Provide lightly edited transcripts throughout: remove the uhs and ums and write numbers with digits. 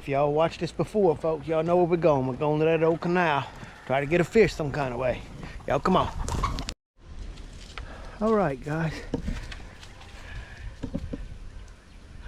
If y'all watched this before, folks, y'all know where we're going. We're going to that old canal. Try to get a fish some kind of way. Y'all come on. All right, guys.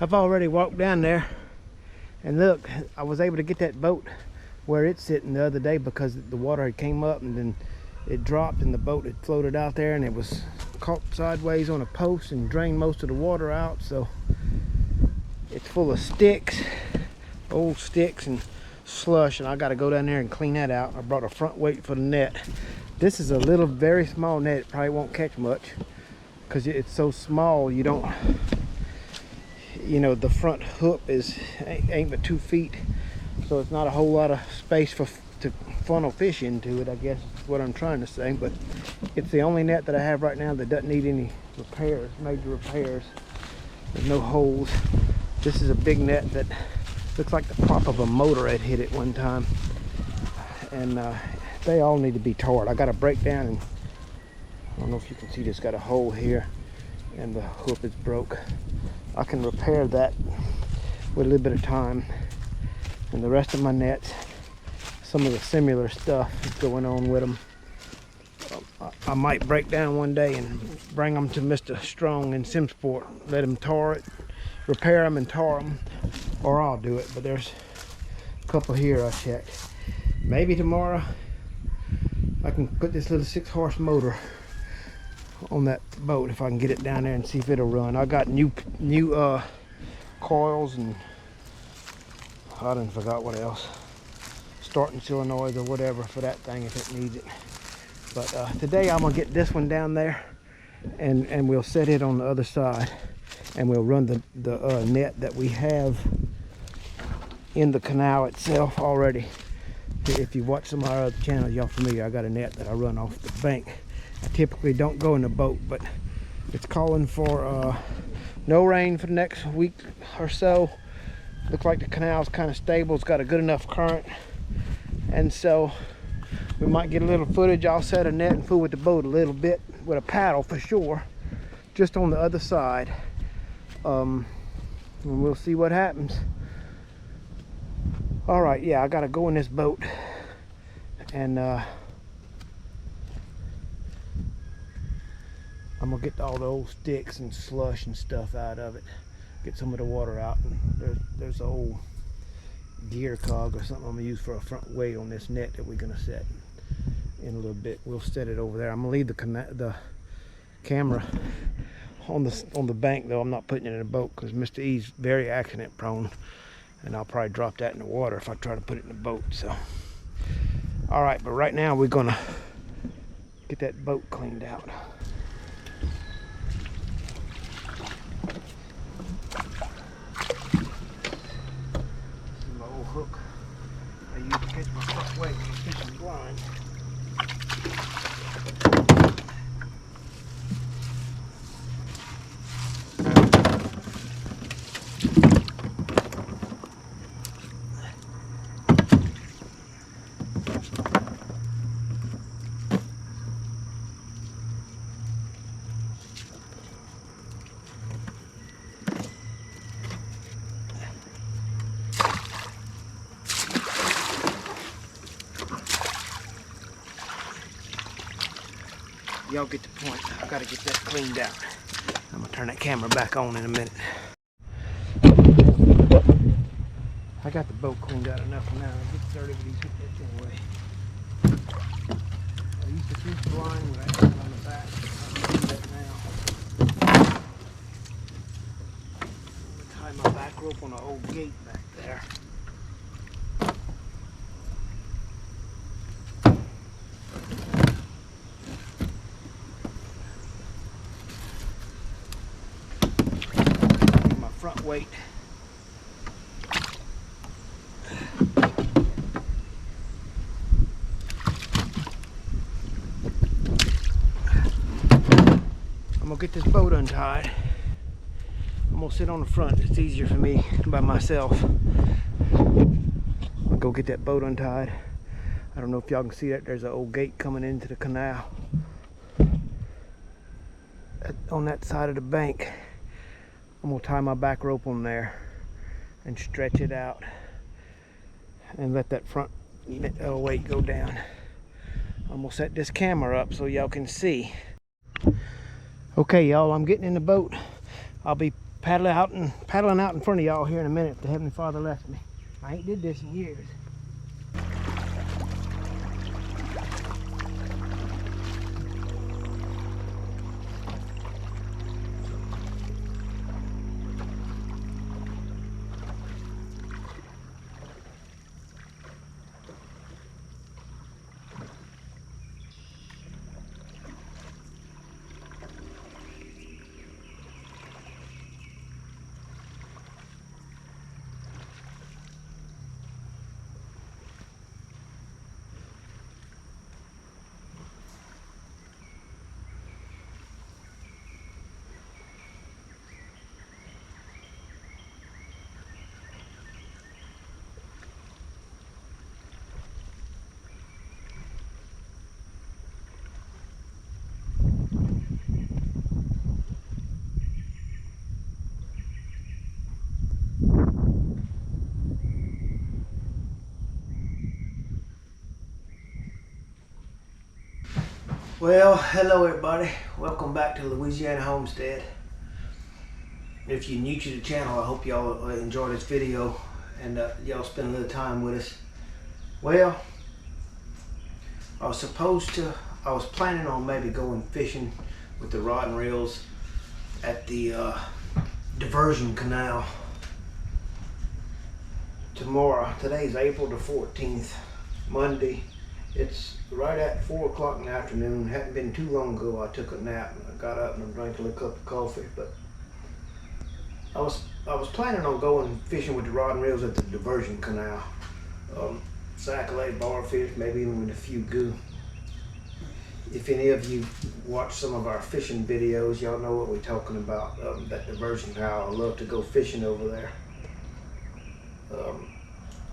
I've already walked down there. And look, I was able to get that boat where it's sitting the other day because the water had came up and then it dropped and the boat had floated out there and it was caught sideways on a post and drained most of the water out. So it's full of sticks, old sticks and slush, and I got to go down there and clean that out. I brought a front weight for the net. This is a little, very small net. It probably won't catch much because it's so small. You don't, you know, the front hook ain't but 2 feet, so it's not a whole lot of space to funnel fish into it, I guess is what I'm trying to say. But it's the only net that I have right now that doesn't need any repairs, major repairs. There's no holes. This is a big net that looks like the prop of a motor had hit it one time, and they all need to be tarred. I got to break down, and I don't know if you can see, this got a hole here and the hook is broke. I can repair that with a little bit of time. And the rest of my nets, some of the similar stuff is going on with them. I might break down one day and bring them to Mr. Strong in Simsport, let him tar it, repair them and tar them, or I'll do it. But there's a couple here I checked. Maybe tomorrow I can put this little 6-horse motor on that boat if I can get it down there and see if it'll run. I got new coils, and I done forgot what else, starting solenoids or whatever for that thing if it needs it. But today I'm gonna get this one down there, and we'll set it on the other side, and we'll run the net that we have in the canal itself already. If you watch some of our other channels, y'all familiar. I got a net that I run off the bank. I typically don't go in the boat, but it's calling for no rain for the next week or so. Looks like the canal's kind of stable. It's got a good enough current, and so we might get a little footage. I'll set a net and fool with the boat a little bit with a paddle for sure, just on the other side, and we'll see what happens. All right, yeah, I gotta go in this boat, and I'm gonna get all the old sticks and slush and stuff out of it, get some of the water out. And there's an old gear cog or something I'm gonna use for a front weight on this net that we're gonna set in a little bit. We'll set it over there. I'm gonna leave the camera on the bank though. I'm not putting it in a boat because Mr. E's very accident prone, and I'll probably drop that in the water if I try to put it in the boat. So all right, but right now we're gonna get that boat cleaned out. Hook I use to catch my front weight when I'm fishing blind. Y'all get the point. I gotta get that cleaned out. I'm gonna turn that camera back on in a minute. I got the boat cleaned out enough now. I get started with these hooks anyway. I used to fish blind with that on the back. I'm gonna do that now. I'm gonna tie my back rope on an old gate back there. Front weight. I'm gonna get this boat untied. I'm gonna sit on the front. It's easier for me by myself. I'll go get that boat untied. I don't know if y'all can see that. There's an old gate coming into the canal on that side of the bank. I'm gonna tie my back rope on there and stretch it out and let that front weight go down. I'm gonna set this camera up so y'all can see. Okay, y'all, I'm getting in the boat. I'll be paddling out in front of y'all here in a minute if the Heavenly Father lets me. I ain't did this in years. Well, hello everybody. Welcome back to Louisiana Homestead. If you're new to the channel, I hope y'all enjoy this video and y'all spend a little time with us. Well, I was planning on maybe going fishing with the rod and reels at the diversion canal tomorrow. Today's April the 14th, Monday. It's right at 4 o'clock in the afternoon. Hadn't been too long ago I took a nap and I got up and I drank a little cup of coffee. But I was planning on going fishing with the rod and reels at the diversion canal. Sac-a-lay, barfish, maybe even with a few goo. If any of you watch some of our fishing videos, y'all know what we're talking about. That diversion canal. I love to go fishing over there.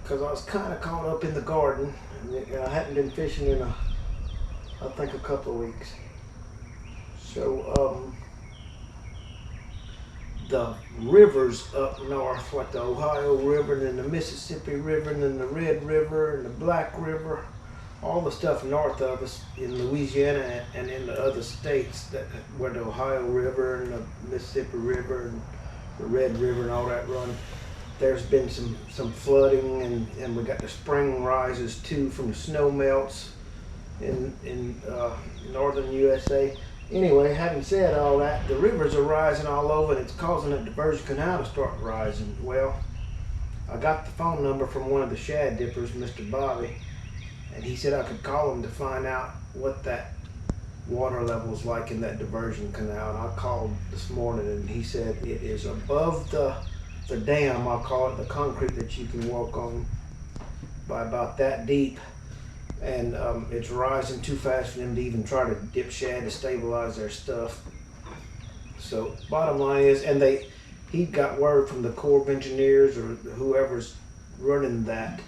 Because I was kind of caught up in the garden. I hadn't been fishing in I think a couple of weeks. So the rivers up north, like the Ohio River and then the Mississippi River and then the Red River and the Black River, all the stuff north of us in Louisiana and in the other states that where the Ohio River and the Mississippi River and the Red River and all that run. There's been some flooding and we got the spring rises too from the snow melts in northern USA. Anyway, having said all that, the rivers are rising all over and it's causing that diversion canal to start rising. Well, I got the phone number from one of the shad dippers, Mr. Bobby, and he said I could call him to find out what that water level is like in that diversion canal. And I called this morning and he said it is above the dam, I'll call it, the concrete that you can walk on, by about that deep, and it's rising too fast for them to even try to dip shad to stabilize their stuff. So bottom line is, and he got word from the Corps of Engineers or whoever's running that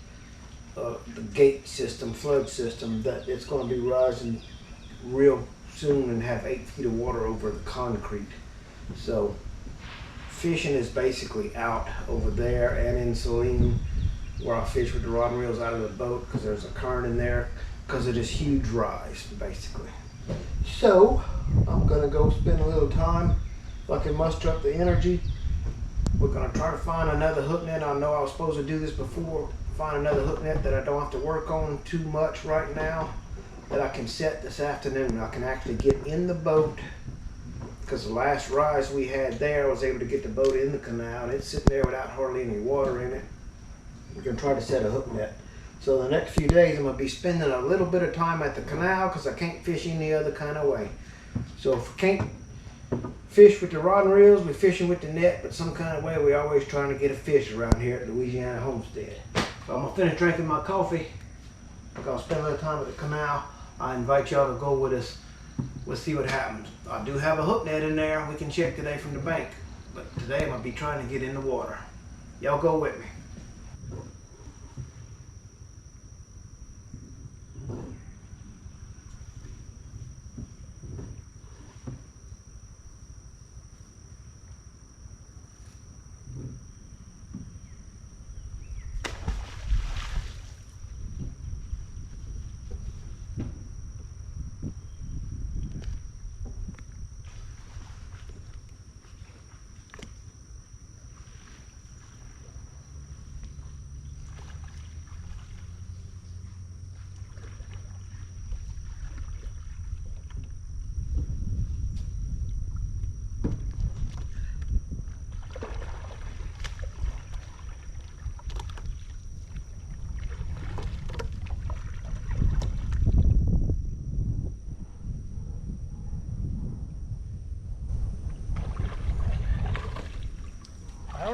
the gate system, flood system, that it's going to be rising real soon and have 8 feet of water over the concrete. So fishing is basically out over there and in Saline, where I fish with the rod and reels out of the boat because there's a current in there because of this huge rise, basically. So I'm gonna go spend a little time if I can muster up the energy. We're gonna try to find another hook net. I know I was supposed to do this before, find another hook net that I don't have to work on too much right now, that I can set this afternoon. I can actually get in the boat, because the last rise we had there, I was able to get the boat in the canal and it's sitting there without hardly any water in it. We're going to try to set a hook net. So the next few days I'm going to be spending a little bit of time at the canal because I can't fish any other kind of way. So if we can't fish with the rod and reels, we're fishing with the net, but some kind of way we're always trying to get a fish around here at Louisiana Homestead. So I'm going to finish drinking my coffee. I'm going to spend a little time at the canal. I invite y'all to go with us. We'll see what happens. I do have a hook net in there we can check today from the bank, but today I'm going to be trying to get in the water. Y'all go with me.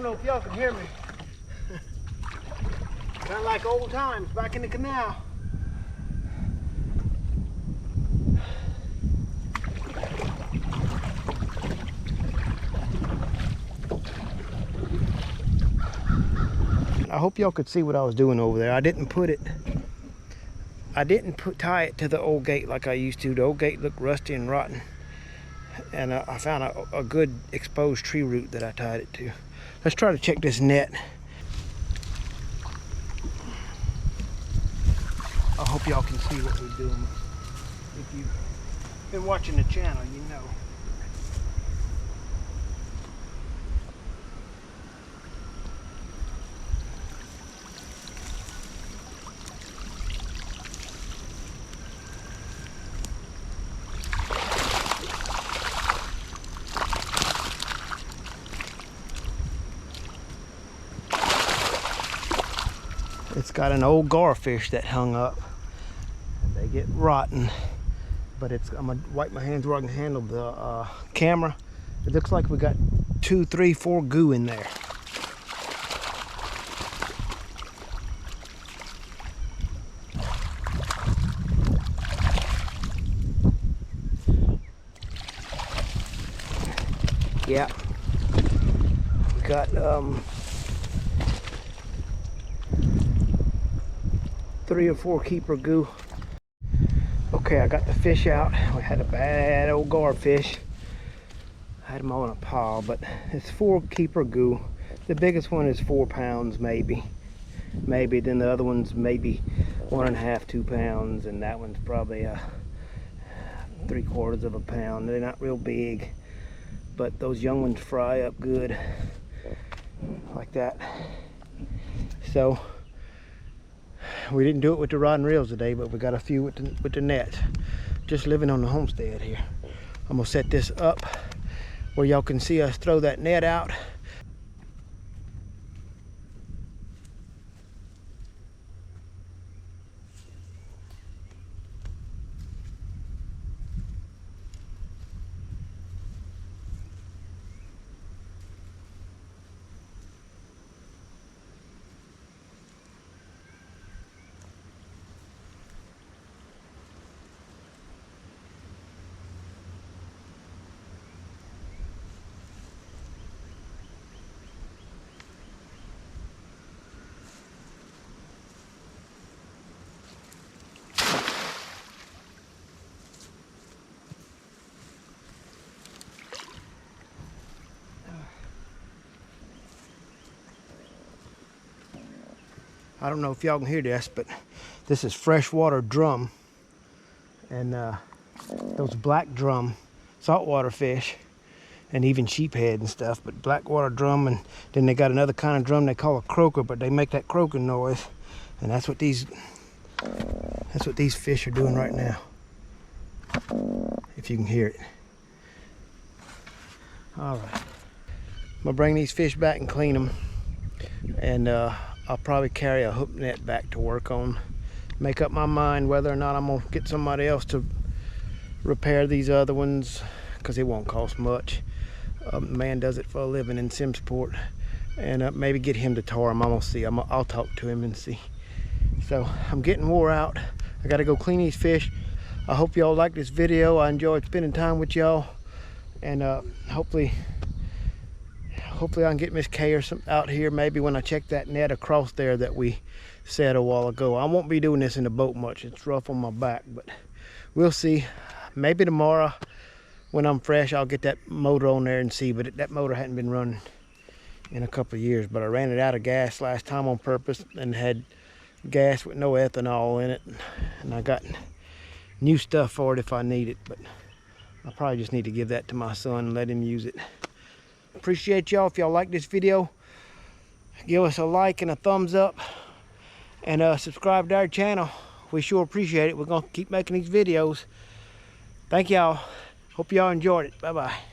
don't know if y'all can hear me. Kind of like old times back in the canal. I hope y'all could see what I was doing over there. I didn't tie it to the old gate like I used to. The old gate looked rusty and rotten. And I found a good exposed tree root that I tied it to. Let's try to check this net. I hope y'all can see what we're doing. If you've been watching the channel, you know. It's got an old garfish that hung up. They get rotten, but I'm gonna wipe my hands where I can handle the camera. It looks like we got 2, 3, 4 goo in there. Yeah, we got 3 or 4 keeper goo. Okay, I got the fish out. We had a bad old garfish. I had them all in a pile, but it's 4 keeper goo. The biggest one is 4 pounds, maybe. Then the other one's maybe 1.5, 2 pounds, and that one's probably 3/4 of a pound. They're not real big, but those young ones fry up good, like that. So we didn't do it with the rod and reels today, but we got a few with the nets. Just living on the homestead here. I'm gonna set this up where y'all can see us throw that net out. I don't know if y'all can hear this, but this is freshwater drum, and those black drum saltwater fish, and even sheephead and stuff, but blackwater drum, and then they got another kind of drum they call a croaker, but they make that croaking noise, and that's what these fish are doing right now, if you can hear it. All right, I'm gonna bring these fish back and clean them, and I'll probably carry a hook net back to work on. Make up my mind whether or not I'm gonna get somebody else to repair these other ones, because it won't cost much. Man does it for a living in Simsport, and maybe get him to tar them. I'm gonna see. I'll talk to him and see. So I'm getting wore out. I gotta go clean these fish. I hope y'all like this video. I enjoyed spending time with y'all, and hopefully I can get Miss Kay or some out here maybe when I check that net across there that we said a while ago. I won't be doing this in the boat much. It's rough on my back, but we'll see. Maybe tomorrow when I'm fresh, I'll get that motor on there and see, but that motor hadn't been running in a couple of years, but I ran it out of gas last time on purpose and had gas with no ethanol in it, and I got new stuff for it if I need it, but I probably just need to give that to my son and let him use it. Appreciate y'all. If y'all like this video, give us a like and a thumbs up, and subscribe to our channel. We sure appreciate it. We're gonna keep making these videos. Thank y'all. Hope y'all enjoyed it. Bye bye.